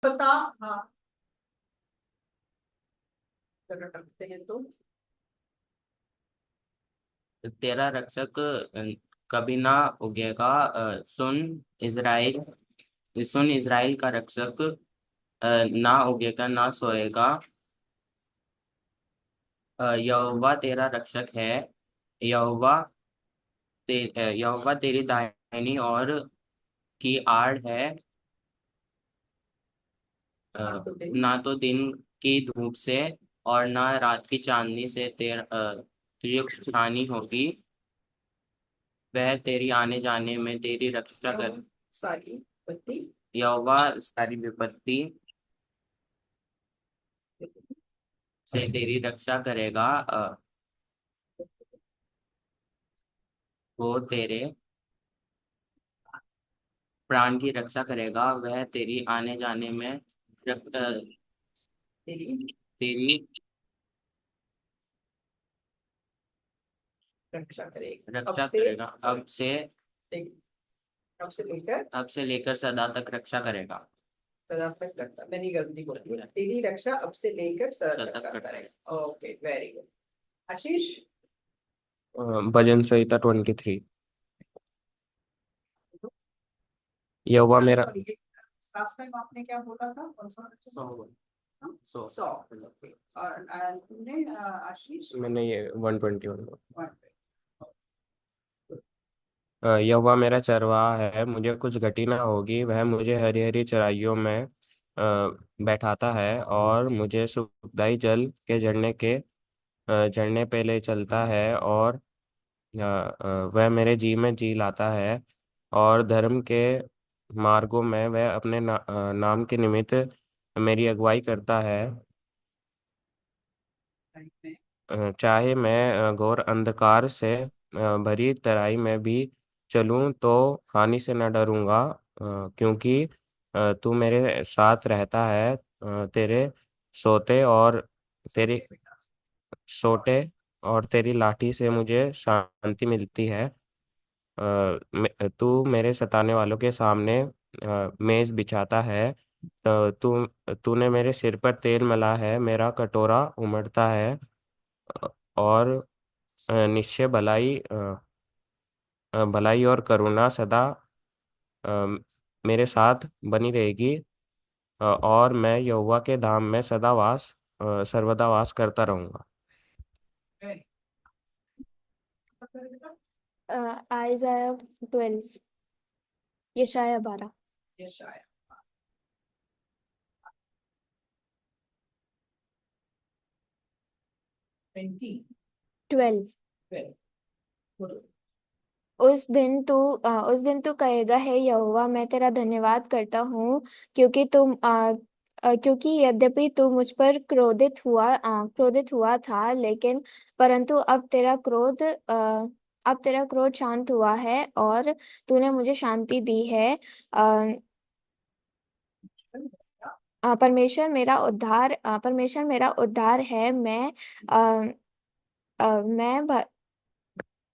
बता। हाँ, जरा रखते हैं तो। तेरा रक्षक कभी ना उगेगा। सुन इज़राइल का रक्षक ना उगेगा ना सोएगा। यहोवा तेरा रक्षक है। यहोवा यहोवा तेरी दाहिनी ओर की आड़ है। हाँ अ, तो दिन। ना तो दिन की धूप से और ना रात की चांदनी से तुझे कुछ हानि होगी। वह तेरी आने जाने में तेरी रक्षा क्या कर। सारी बत्ती। यहोवा सारी विपत्ति से तेरी रक्षा करेगा। वो तेरे प्राण की रक्षा करेगा। वह तेरी आने जाने में तेरी तेरी रक्षा करेगा अब रक्षा से। करेगा। अब से लेकर अब से लेकर सदा तक रक्षा करेगा। सदा तक करता, मैंने गलती बोल दी, तेरी रक्षा अब से लेकर सदा सदा तक तक करता करता है। रहेगा। Okay, very good. आशीष। भजन संहिता 23। यहोवा मेरा सॉरी, लास्ट टाइम आपने क्या बोला था, कौन सा? सो हाँ? सो 100। ओके। और तुमने आशीष? मैंने ये 121। 1। यहोवा मेरा चरवाहा है, मुझे कुछ घटी ना होगी। वह मुझे हरी हरी चराइयों में बैठाता है और मुझे सुखदाई जल के झरने पे ले चलता है। और वह मेरे जी में जी लाता है और धर्म के मार्गों में वह अपने नाम के निमित्त मेरी अगुवाई करता है। चाहे मैं घोर अंधकार से भरी तराई में भी चलूं तो हानि से न डरूंगा। क्योंकि तू मेरे साथ रहता है। तेरे सोते और तेरी सोटे और तेरी लाठी से मुझे शांति मिलती है। तू मेरे सताने वालों के सामने मेज बिछाता है। तूने मेरे सिर पर तेल मला है, मेरा कटोरा उमड़ता है। और निश्चय भलाई और करुणा सदा अ, मेरे साथ बनी रहेगी। और मैं यहोवा के धाम में सर्वदा वास करता रहूंगा। आइज़ाया 12। यशाया 12। यस आया। 20। 12। बोलो। उस दिन तू कहेगा, हे यहोवा, मैं तेरा धन्यवाद करता हूँ, क्योंकि यद्यपि तू मुझ पर क्रोधित हुआ था, लेकिन परंतु अब तेरा क्रोध शांत हुआ है और तूने मुझे शांति दी है। परमेश्वर मेरा उद्धार है। मैं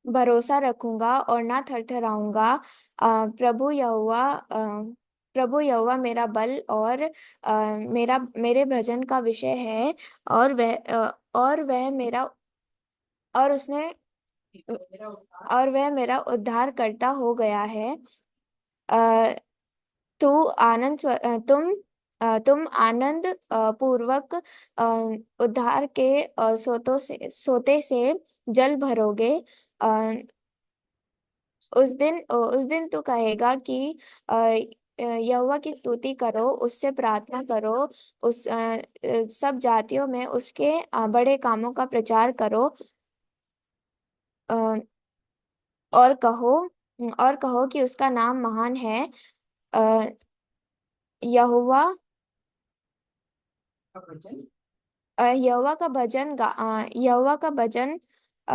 भरोसा रखूंगा और ना थरथराऊंगा। प्रभु यहोवा मेरा बल और मेरे भजन का विषय है। और वह मेरा और उसने मेरा उत्तर। और वह मेरा उद्धार करता हो गया है। अ, तू आनंद स्व- अ, तुम आनंद पूर्वक उद्धार के सोते से जल भरोगे। अ, उस दिन तू कहेगा कि यहोवा की स्तुति करो, उससे प्रार्थना करो। सब जातियों में उसके बड़े कामों का प्रचार करो। अ, और कहो कि उसका नाम महान है। अ, यहोवा का वचन। यहोवा का भजन अ,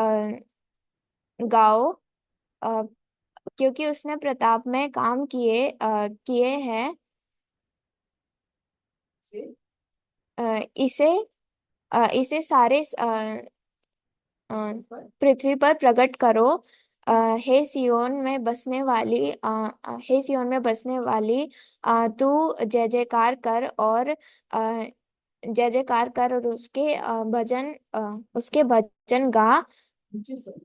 गाओ। अ, क्योंकि उसने प्रताप में काम किए हैं। से अ, इसे इसे सारे पर पृथ्वी पर प्रकट करो। हे सियोन में बसने वाली हे सियोन में बसने वाली तू जय जयकार कर और जय जयकार कर और उसके भजन गा,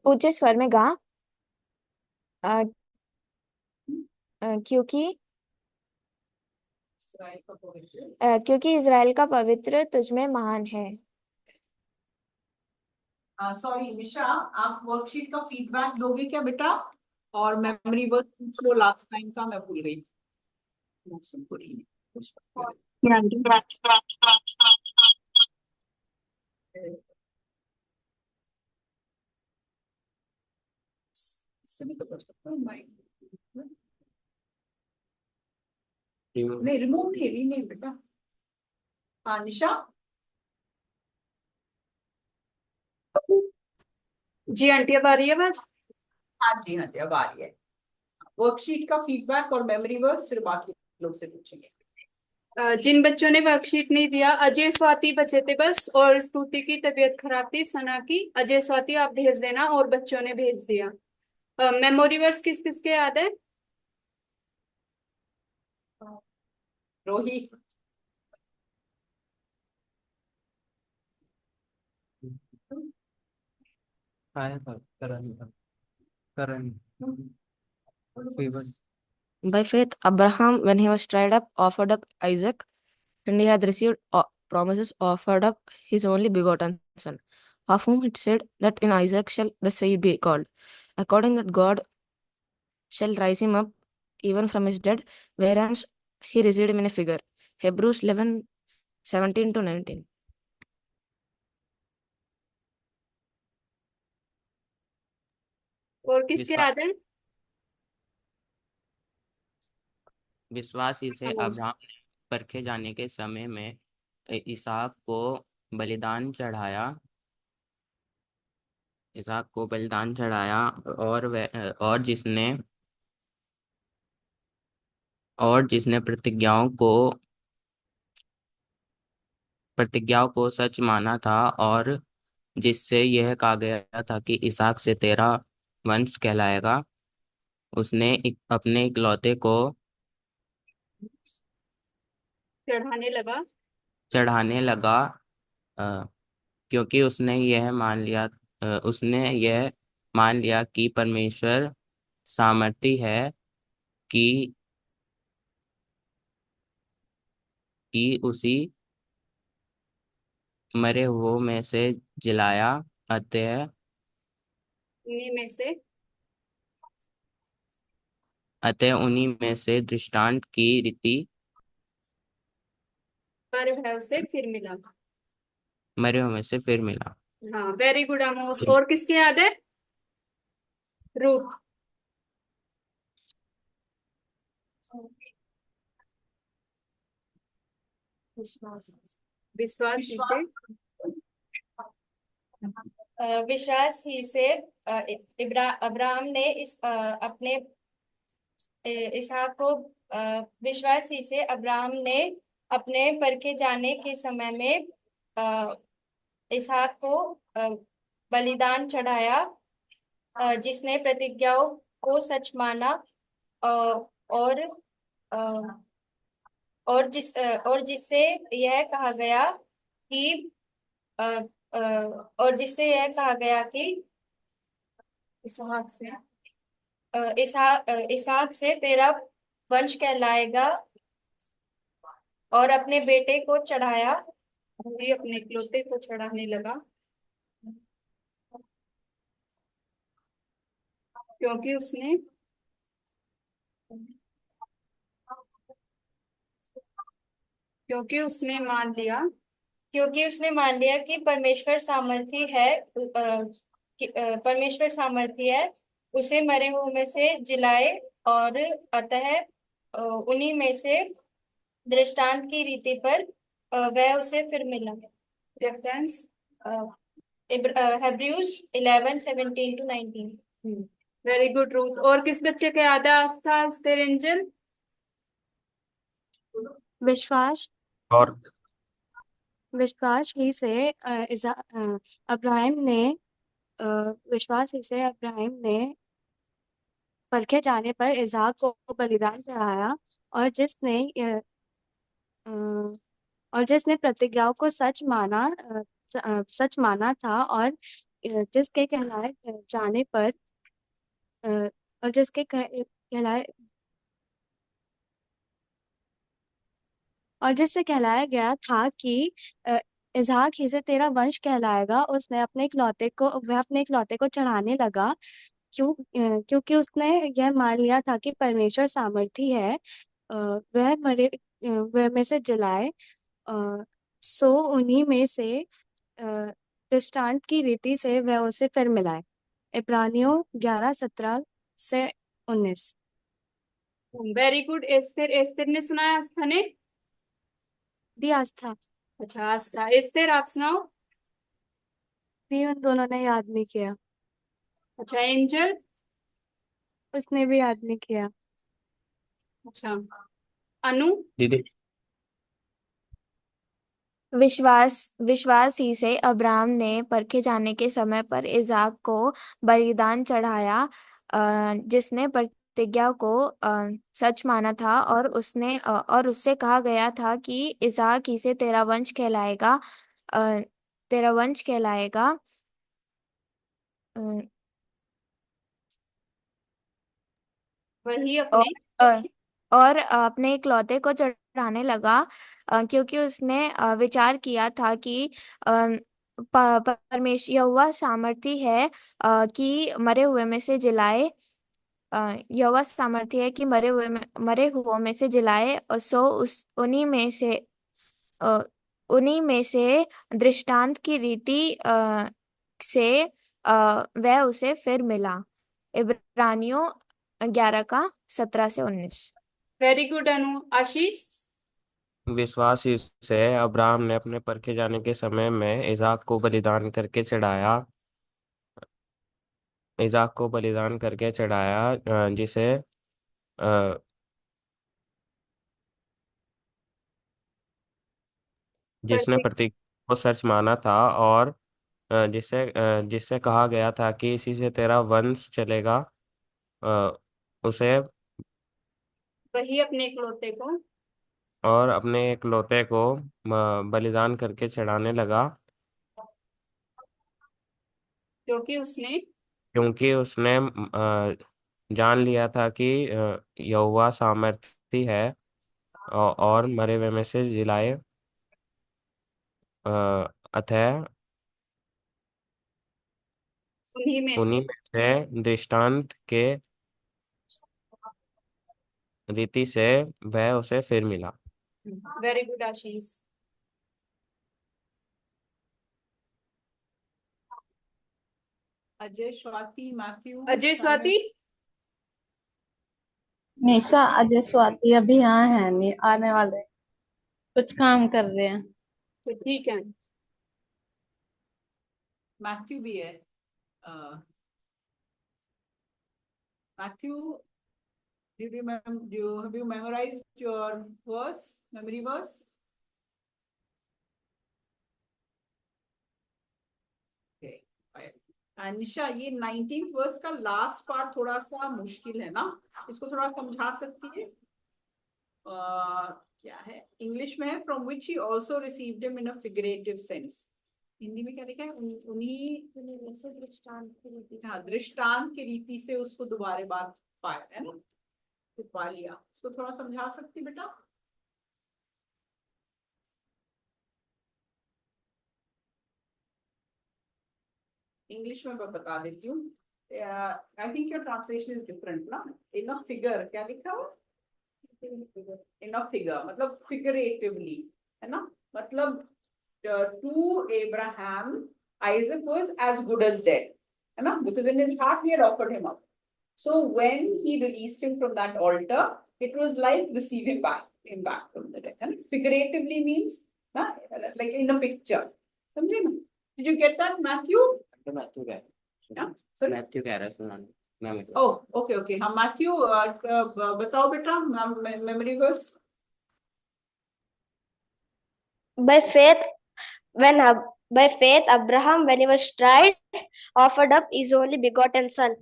ऊंचे स्वर में गा, अ, क्योंकि इस्राएल का पवित्र। क्योंकि इज़राइल का पवित्र तुझ में महान है। सॉरी निशा, आप वर्कशीट का फीडबैक दोगे क्या बेटा? और मेमोरी वर्क पूछ लो, लास्ट टाइम का मैं भूल गई। मौसम पूरी इससे भी तो कर सकता हूँ माइक। नहीं रिमूव नहीं, रीनेम बेटा। हाँ निशा। जी आंटी, अब आ रही है आवाज? हाँ जी हाँ जी, अब आ रही है। वर्कशीट का फीडबैक और मेमोरी वर्क फिर बाकी लोग से पूछेंगे। जिन बच्चों ने वर्कशीट नहीं दिया, अजय स्वाति बचे थे बस, और स्तुति की तबीयत खराब थी, सना की। अजय स्वाति आप भेज देना, और बच्चों ने भेज दिया। मेमोरी वर्ड्स किस किस के याद है? रोही। By faith, Abraham, when he was tried up, offered up Isaac, and he had received promises, offered up his only begotten son, of whom it said that in Isaac shall the seed be called, according that God shall rise him up even from his dead, whereas he received him in a figure. Hebrews 11:17 to 19. और किसके विश्वास याद है? विश्वास ही से Abraham ने परखे जाने के समय में इसहाक को बलिदान चढ़ाया इसहाक को बलिदान चढ़ाया, और वह और जिसने प्रतिज्ञाओं को सच माना था, और जिससे यह कहा गया था कि इसहाक से तेरा वंश कहलाएगा, उसने अपने इकलौते को चढ़ाने लगा। चढ़ाने लगा, अ, क्योंकि उसने यह मान लिया कि परमेश्वर सामर्थी है कि उसी मरे हुओं में से जिलाया। अतः उन्हीं में से उन्हीं में से दृष्टांत की रीति पर वह उसे फिर मिला। मरे हुए में से फिर मिला। हाँ, वेरी गुड आमोस। और किसके याद है? रूथ। विश्वास ही से विश्वास ही से अब्राहम ने अपने इसहाक को विश्वास ही से अब्राहम ने अपने परखे जाने के समय में अ, इसहाक को बलिदान चढ़ाया, जिसने प्रतिज्ञाओं को सच माना, अ, और अ, और जिससे यह कहा गया कि अ, अ, और जिससे यह कहा गया कि इसहाक से इसहाक से तेरा वंश कहलाएगा, और अपने बेटे को चढ़ाया, वही अपने इकलौते को चढ़ाने लगा, क्योंकि उसने क्योंकि उसने मान लिया कि परमेश्वर सामर्थी है उसे मरे हुए में से जिलाए, और अतः उन्हीं में से दृष्टांत की रीति पर वह उसे फिर मिला। रेफरेंस हेब्रूज 11:17-19। Very good Ruth. और किस बच्चे का याद है आस्था रंजन? विश्वास और विश्वास ही से अब्राहम ने विश्वास ही से अब्राहम ने परखे जाने पर इसहाक को बलिदान चढ़ाया और जिसने अ, और जिसने प्रतिज्ञाओं को सच माना था और जिसके कहलाए जाने पर अ, और जिसके कहलाए और जिससे कहलाया गया था कि इसहाक ही से तेरा वंश कहलाएगा, वह अपने इकलौते को चढ़ाने लगा। क्योंकि उसने यह मान लिया था कि परमेश्वर सामर्थी है, वह में से जलाए। सो उन्हीं में से दृष्टांत की रीति से वह उसे फिर मिलाए। इब्रानियों 11:17 से 19। Very good Esther. एस्तर ने सुना है, आस्था ने? दी आस्था। अच्छा आस्था। एस्तर आप सुनाओ। दी उन दोनों ने याद नहीं किया। अच्छा एंजल। उसने भी याद नहीं किया। अच्छा अनु। दीदी विश्वास ही से अब्राहम ने परखे जाने के समय पर इसहाक को बलिदान चढ़ाया, जिसने प्रतिज्ञा को सच माना था, और उससे कहा गया था कि इसहाक ही से तेरा वंश कहलाएगा। अ, वही और अपने अ, और अपने इकलौते को चढ़ाने लगा, क्योंकि उसने विचार किया था कि परमेश्वर यहोवा सामर्थी है, कि मरे हुए में से जिलाए। यहोवा सामर्थी है कि मरे हुओं में से जिलाए, और अ, उन्हीं में से दृष्टांत की रीति से वह उसे फिर मिला। इब्रानियों 11:17 से 19। वेरी गुड अनु। आशीष। विश्वास ही से अब्राहम ने अपने परखे जाने के समय में इसाक को बलिदान करके चढ़ाया, अ, जिसने प्रतीक। प्रतीक को सच माना था, और जिससे कहा गया था कि इसी से तेरा वंश चलेगा। अ, उसे वही अपने इकलौते को और अपने इकलौते को बलिदान करके चढ़ाने लगा, क्योंकि उसने क्योंकि उसने जान लिया था कि यहोवा सामर्थी है, और मरे हुए में से जिलाए। अतः उन्हीं में उन्हीं से। में से दृष्टांत के रीति से वह उसे फिर मिला। वेरी गुड आशीष। अजय, स्वाति, मैथ्यू, अजय सामिर। स्वाति। निशा, अजय, स्वाति अभी यहाँ है नहीं, आने वाले, कुछ काम कर रहे हैं। तो ठीक है। मैथ्यू भी है। Matthew, have you memorized your memory verse? Okay, fine. निशा, ये 19th वर्स का लास्ट पार्ट थोड़ा सा मुश्किल है ना, इसको थोड़ा समझा सकती है? क्या है इंग्लिश में है, from which he also received him in a figurative sense. Hindi में क्या लिखा है? उन्हीं से दृष्टांत की रीति से, हाँ, दृष्टांत की रीति से उसको दोबारा बात पाया है ना, तो पा लिया। इसको थोड़ा समझा सकती बेटा? इंग्लिश में मैं बता देती हूँ। I think your translation is different ना। इन अ फिगर क्या लिखा हुआ? इन अ फिगर मतलब फिगरेटिवली, है ना? मतलब to Abraham, Isaac was as good as dead, है ना? Because in his heart he had offered him up. So when he released him from that altar, it was like receiving him back from the dead. है ना? Figuratively means ना, like in a picture. समझे ना? Did you get that, Matthew? Matthew कह Yeah. Sorry. Matthew कह रहा है सुनाने मैं Oh, okay, okay. हाँ, Matthew, बताओ बेटा, memory verse. By faith, by faith, Abraham, when he was tried, offered up his only begotten son,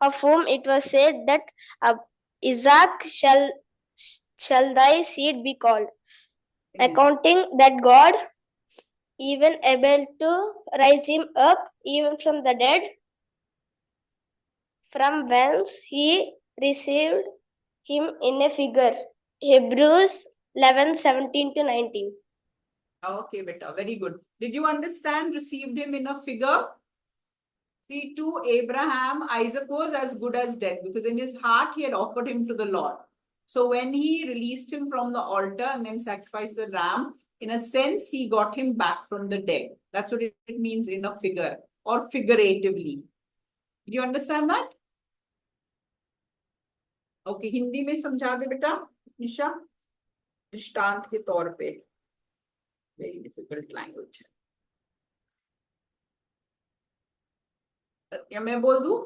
of whom it was said that Isaac shall thy seed be called, accounting that God, even able to raise him up even from the dead, from whence he received him in a figure. Hebrews 11:17-19. Okay, beta, very good. Did you understand? Received him in a figure. See, to Abraham, Isaac was as good as dead because in his heart he had offered him to the Lord. So when he released him from the altar and then sacrificed the ram, in a sense, he got him back from the dead. That's what it means in a figure or figuratively. Did you understand that? Okay, Hindi में समझा दे बेटा निशा, दृष्टांत के तौर पे. Very difficult language. या मैं बोल दूं?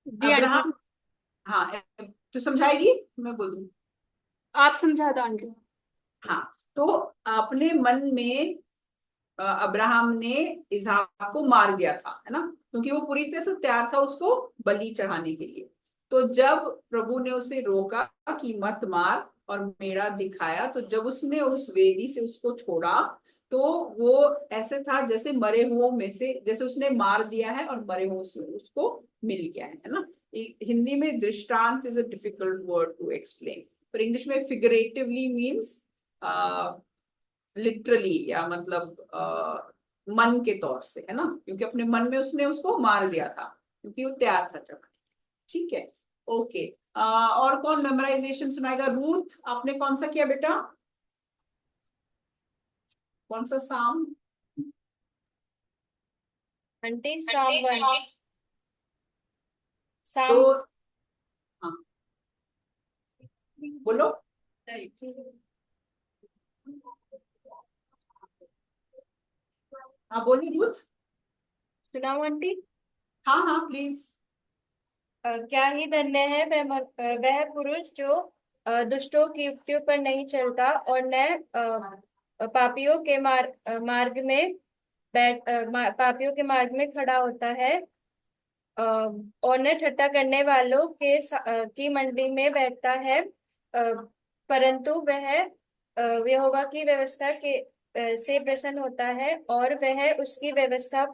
अब्राहम, हाँ, तो समझाएगी? मैं बोल दूं? आप समझा दो आंटी। हाँ, तो अपने मन में अब्राहम ने इसहाक को मार दिया था, है ना, क्योंकि वो पूरी तरह से तैयार था उसको बलि चढ़ाने के लिए। तो जब प्रभु ने उसे रोका कि मत मार और मेरा दिखाया, तो जब उसने उस वेदी से उसको छोड़ा तो वो ऐसे था जैसे मरे हुओं में से, जैसे उसने मार दिया है और मरे हुओं से उसको मिल गया है ना। हिंदी में दृष्टांत is a difficult word to explain, पर इंग्लिश में फिगरेटिवली मीन्स लिटरली, या मतलब मन के तौर से, है ना, क्योंकि अपने मन में उसने उसको मार दिया था क्योंकि वो तैयार था चढ़ाने। ठीक है, ओके। और कौन मेमोराइजेशन सुनाएगा? रूथ, आपने कौन सा किया बेटा? कौन सा साम? आंटी साम 1। साम तो हाँ बोलो। हाँ बोलिए रूथ। सुनाओ आंटी। हाँ हाँ प्लीज। क्या ही धन्य है वह पुरुष जो दुष्टों की युक्तियों पर नहीं चलता और न पापियों के मार्ग में पापियों के मार्ग में खड़ा होता है, और न ठट्टा करने वालों की मंडली में बैठता है, परंतु वह यहोवा की व्यवस्था से प्रसन्न होता है और वह उसकी व्यवस्था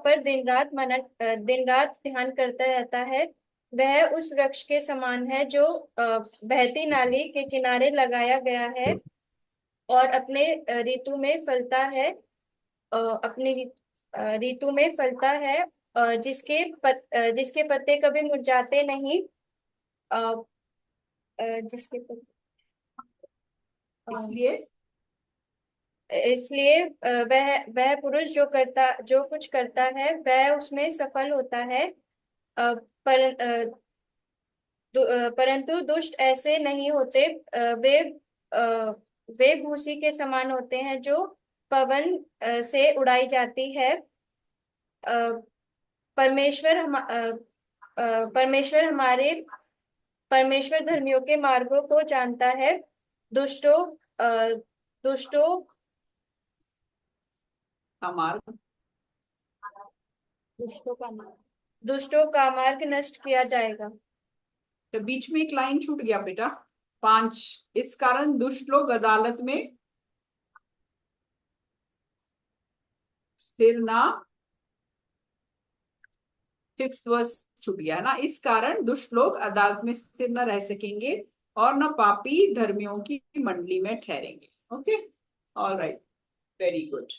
पर दिन रात ध्यान करता रहता है। वह उस वृक्ष के समान है जो बहती नाली के किनारे लगाया गया है और अपने ऋतु में फलता है, ऋतु में फलता है, जिसके पत्ते कभी मुरझाते नहीं, अ, जिसके पत्ते इसलिए इसलिए वह पुरुष जो कुछ करता है वह उसमें सफल होता है। परंतु दुष्ट ऐसे नहीं होते। वे भूसी के समान होते हैं जो पवन से उड़ाई जाती है। परमेश्वर हम परमेश्वर धर्मियों के मार्गों को जानता है, दुष्टों दुष्टों का मार्ग दुष्टों का मार्ग नष्ट किया जाएगा। तो बीच में एक लाइन छूट गया बेटा, 5। इस कारण दुष्ट लोग अदालत में स्थिर ना, 5th वर्स छूट गया है ना। इस कारण दुष्ट लोग अदालत में स्थिर न रह सकेंगे और न पापी धर्मियों की मंडली में ठहरेंगे। Okay, all right, very good.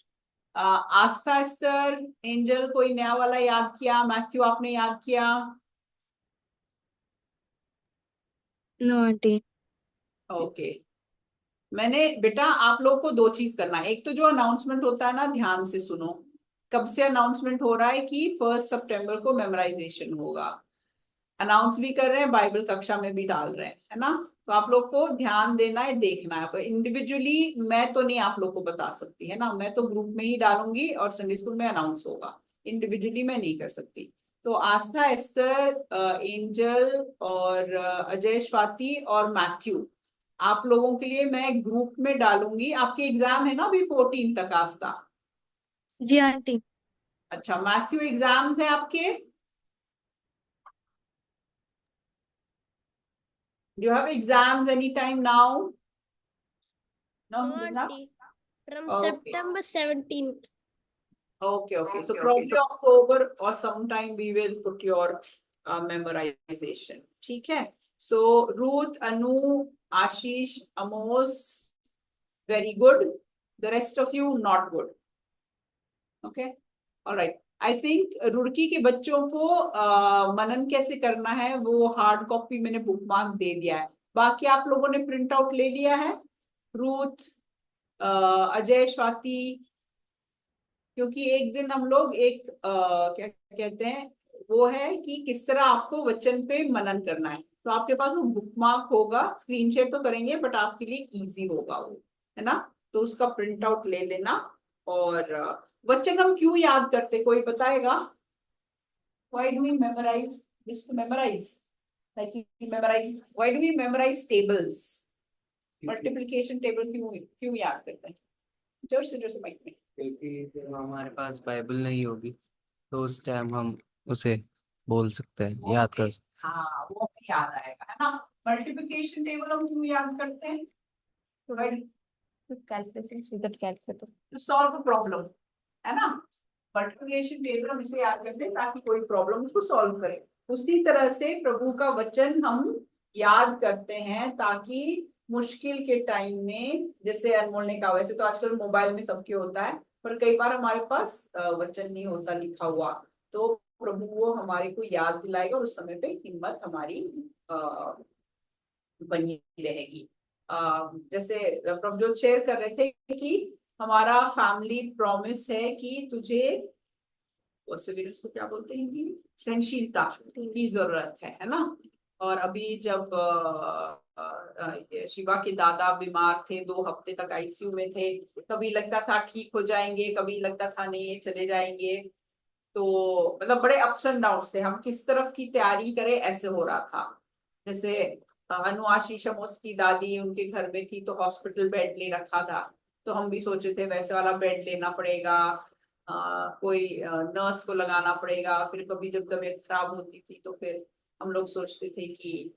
Aastha, Esther, Angel, कोई नया वाला याद किया? मैथ्यू आपने याद किया? No aunty. ओके, मैंने बेटा आप लोग को 2 चीज करना है। एक तो जो अनाउंसमेंट होता है ना, ध्यान से सुनो। कब से अनाउंसमेंट हो रहा है कि 1 सितंबर को मेमोराइजेशन होगा। अनाउंस भी कर रहे हैं, बाइबल कक्षा में भी डाल रहे हैं, है ना। तो आप लोग को ध्यान देना है, देखना है। इंडिविजुअली मैं तो नहीं आप लोग को बता सकती, है ना, मैं तो ग्रुप में ही डालूंगी और संडे स्कूल में अनाउंस होगा। इंडिविजुअली मैं नहीं कर सकती। तो आस्था, एस्तर, एंजल और अजय, स्वाति और मैथ्यू, आप लोगों के लिए मैं ग्रुप में डालूंगी। आपके एग्जाम है ना अभी 14 तक आस्था? जी आंटी। अच्छा, मैथ्यू एग्जाम्स है आपके? Do you have exams anytime now? No, No, Lina? auntie. From Okay. September 17th. Okay. So probably October or sometime we will put your memorization. ठीक है? So Ruth, Anu, Ashish, Amos, very good. The rest of you not good. Okay. All right. I think Roorkee के बच्चों को मनन कैसे करना है वो hard copy मैंने बुकमार्क दे दिया है। बाकी आप लोगों ने प्रिंट आउट ले लिया है? रूथ, अजय, स्वाति, क्योंकि एक दिन हम लोग एक क्या कहते हैं वो है कि किस तरह आपको वचन पे मनन करना है, तो आपके पास वो बुकमार्क होगा, स्क्रीन शेयर तो करेंगे बट आपके लिए इजी होगा वो, है ना? तो उसका प्रिंट आउट ले लेना। और वचन हम क्यों याद करते, कोई बताएगा? Why do we memorize? Just to memorize. Like we memorize. Why do we memorize tables? Multiplication table क्यों याद करते हैं? जोर से माइक में। क्योंकि जब हमारे पास बाइबल नहीं होगी तो उस टाइम हम उसे बोल सकते हैं, याद कर सकते हैं। हाँ, वो हमें याद आएगा, है ना? मल्टीप्लिकेशन टेबल हम क्यों याद करते हैं? To solve a problem, है ना? मल्टीप्लिकेशन टेबल हम इसे याद करते हैं ताकि कोई प्रॉब्लम उसको सॉल्व करे। उसी तरह से प्रभु का वचन हम याद करते हैं ताकि मुश्किल के टाइम में, जैसे अनमोल ने कहा, वैसे तो आजकल मोबाइल में सबके होता है पर कई बार हमारे पास वचन नहीं होता लिखा हुआ, तो प्रभु वो हमारे को याद दिलाएगा और उस समय पे हिम्मत हमारी बनी रहेगी। जैसे प्रभुजोत शेयर कर रहे थे कि हमारा फैमिली प्रॉमिस है कि तुझे परसिवियरेंस को क्या बोलते हैं हिंदी में, सहनशीलता की जरूरत है ना? और अभी जब शिवा के दादा बीमार थे, 2 हफ्ते तक आईसीयू में थे, कभी लगता था ठीक हो जाएंगे, कभी लगता था नहीं ये चले जाएंगे, तो मतलब बड़े अप्स एंड डाउन थे। हम किस तरफ की तैयारी करें ऐसे हो रहा था। जैसे अनु आशीष अमोस की दादी उनके घर में थी तो हॉस्पिटल बेड ले रखा था, तो हम भी सोचे थे वैसे वाला बेड लेना पड़ेगा, कोई नर्स को लगाना पड़ेगा। फिर कभी जब तबीयत खराब होती थी तो फिर हम लोग सोचते थे कि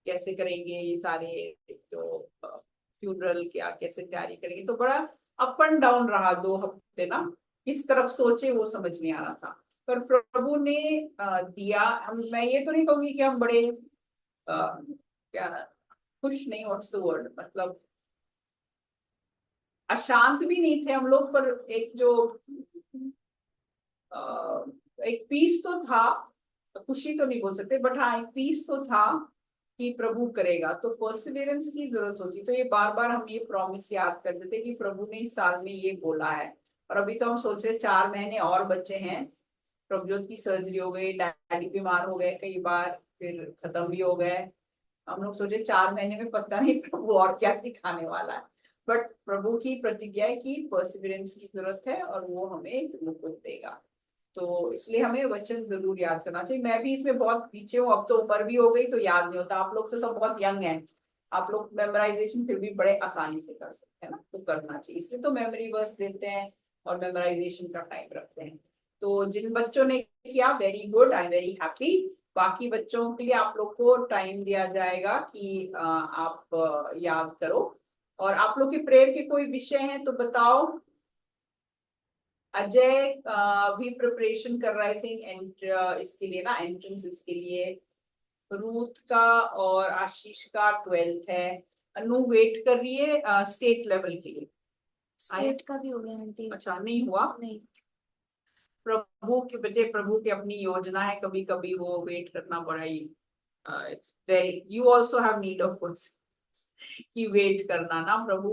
कैसे करेंगे ये सारे, तो फ्यूनरल क्या कैसे तैयारी करेंगे, तो बड़ा अप एंड डाउन रहा 2 हफ्ते ना, किस तरफ सोचे वो समझ नहीं आ रहा था। पर प्रभु ने दिया। मैं ये तो नहीं कहूंगी कि हम बड़े क्या खुश नहीं, व्हाट्स द वर्ड, मतलब अशांत भी नहीं थे हम लोग, पर एक जो एक पीस तो था, खुशी तो नहीं बोल सकते बट हाँ एक पीस तो था कि प्रभु करेगा। तो परसिवियरेंस की जरूरत होती, तो ये बार बार हम ये प्रॉमिस याद करते थे कि प्रभु ने इस साल में ये बोला है। और अभी तो हम सोच रहे 4 महीने और बच्चे हैं, प्रभुजोत की सर्जरी हो गई, डैडी बीमार हो गए कई बार, फिर खत्म भी हो गए। हम लोग सोचे 4 महीने में पता नहीं प्रभु और क्या दिखाने वाला है, बट प्रभु की प्रतिज्ञा है कि परसिवियरेंस की जरूरत है और वो हमें मुकुट देगा। तो इसलिए हमें वचन जरूर याद करना चाहिए। मैं भी इसमें बहुत पीछे हूँ, अब तो उम्र भी हो गई तो याद नहीं होता। आप लोग तो सब बहुत यंग हैं, आप लोग मेमोराइजेशन फिर भी बड़े आसानी से कर सकते हैं ना, तो करना चाहिए। इसलिए तो मेमोरी वर्स देते हैं और मेमोराइजेशन का टाइम रखते हैं। तो जिन बच्चों ने किया very good, I am very happy. बाकी बच्चों के लिए आप लोग को टाइम दिया जाएगा कि आप याद करो। और आप लोग के प्रेयर के कोई विषय हैं तो बताओ। अजय भी प्रिपरेशन कर रहे थे इसके लिए ना, एंट्रेंस इसके लिए। रूथ का और आशीष का 12th है। अनु वेट कर रही है स्टेट लेवल के लिए। स्टेट का भी हो गया आंटी? अच्छा, नहीं हुआ? नहीं। प्रभु के बच्चे, प्रभु की अपनी योजना है, कभी कभी वो वेट करना बड़ा ही it's very, you also have need of कि वेट करना ना, प्रभु